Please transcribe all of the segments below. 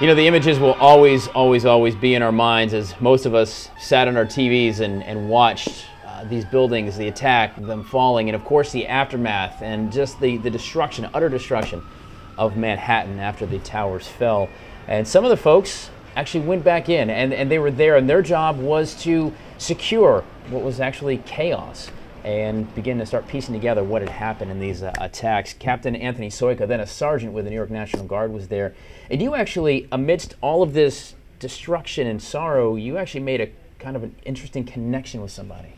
You know, the images will always, always, always be in our minds as most of us sat on our TVs and watched these buildings, the attack, them falling, and of course the aftermath and just the destruction, utter destruction of Manhattan after the towers fell. And some of the folks actually went back in and they were there, and their job was to secure what was actually chaos and begin to start piecing together what had happened in these attacks. Captain Anthony Soika, then a sergeant with the New York National Guard, was there. And you actually, amidst all of this destruction and sorrow, you actually made a kind of an interesting connection with somebody.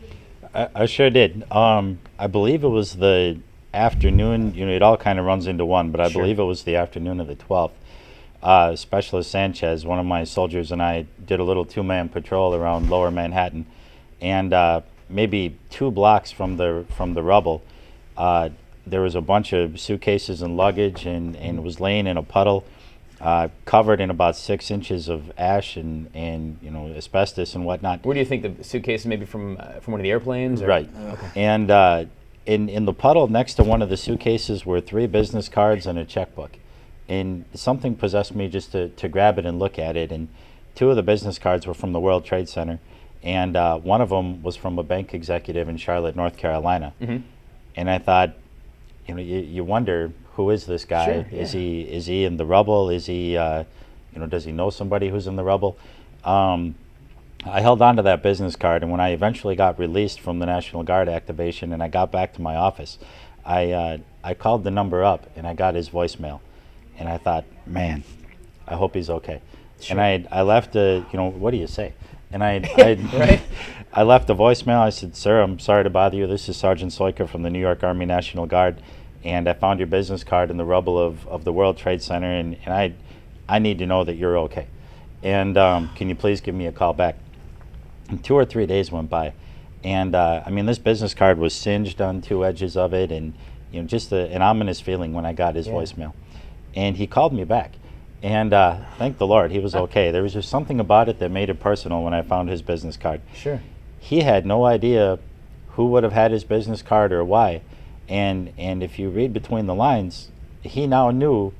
I sure did. I believe it was the afternoon, you know, it all kind of runs into one, but I believe it was the afternoon of the 12th. Specialist Sanchez, one of my soldiers, and I did a little two-man patrol around Lower Manhattan, and maybe 2 blocks from the rubble, there was a bunch of suitcases and luggage, and it was laying in a puddle, covered in about 6 inches of ash and you know, asbestos and whatnot. Where do you think the suitcase, maybe from one of the airplanes? Or? Right. Okay. And in the puddle next to one of the suitcases were 3 business cards and a checkbook. And something possessed me just to grab it and look at it. And 2 of the business cards were from the World Trade Center, and one of them was from a bank executive in Charlotte, North Carolina. Mm-hmm. And I thought, you know, you wonder, who is this guy? Sure, yeah. Is he in the rubble? Is he, you know, does he know somebody who's in the rubble? I held on to that business card, and when I eventually got released from the National Guard activation and I got back to my office, I called the number up and I got his voicemail, and I thought, man, I hope he's okay. Sure. And I left a, you know, what do you say? And right? I left a voicemail. I said, sir, I'm sorry to bother you. This is Sergeant Soika from the New York Army National Guard, and I found your business card in the rubble of the World Trade Center, and I need to know that you're okay. And can you please give me a call back? And 2 or 3 days went by, and I mean, this business card was singed on 2 edges of it, and you know, just an ominous feeling when I got his voicemail. And he called me back, and thank the Lord, he was okay. There was just something about it that made it personal when I found his business card. Sure. He had no idea who would have had his business card or why, and if you read between the lines, he now knew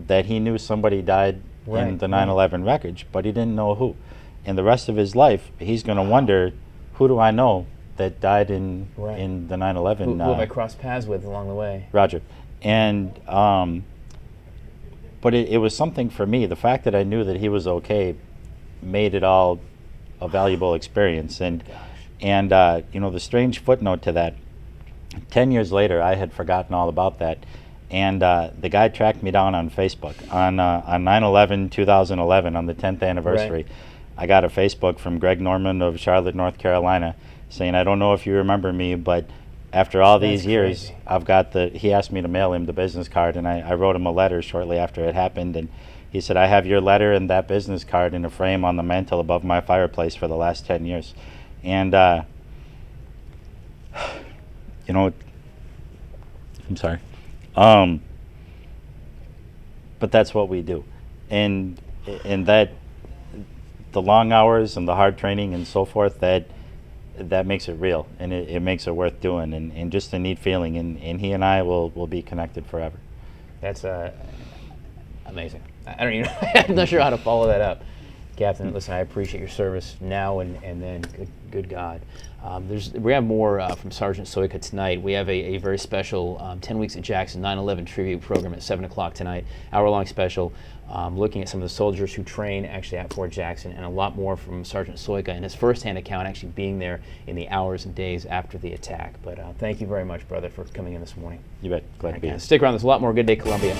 that he knew somebody died in the 9/11 wreckage, but he didn't know who. And the rest of his life, he's going to wonder, who do I know that died in the 9/11? Who have I crossed paths with along the way? Roger. And but it was something for me. The fact that I knew that he was okay made it all a valuable experience. And you know, the strange footnote to that, 10 years later, I had forgotten all about that. And the guy tracked me down on Facebook on 9/11/2011, on the 10th anniversary. Right. I got a Facebook from Greg Norman of Charlotte, North Carolina, saying, I don't know if you remember me, but after all these years, I've got he asked me to mail him the business card, and I wrote him a letter shortly after it happened, and he said, I have your letter and that business card in a frame on the mantle above my fireplace for the last 10 years. And, you know, I'm sorry. But that's what we do. And that, the long hours and the hard training and so forth, that makes it real, and it makes it worth doing, and just a neat feeling, and he and I will be connected forever. That's amazing. I don't even I'm not sure how to follow that up. Captain, listen, I appreciate your service now and then. Good God. We have more from Sergeant Soika tonight. We have a very special 10 Weeks at Jackson 9/11 tribute program at 7 o'clock tonight, hour-long special, looking at some of the soldiers who train actually at Fort Jackson, and a lot more from Sergeant Soika and his first-hand account actually being there in the hours and days after the attack. But thank you very much, brother, for coming in this morning. You bet. Glad to be here. Stick around. There's a lot more Good Day Columbia.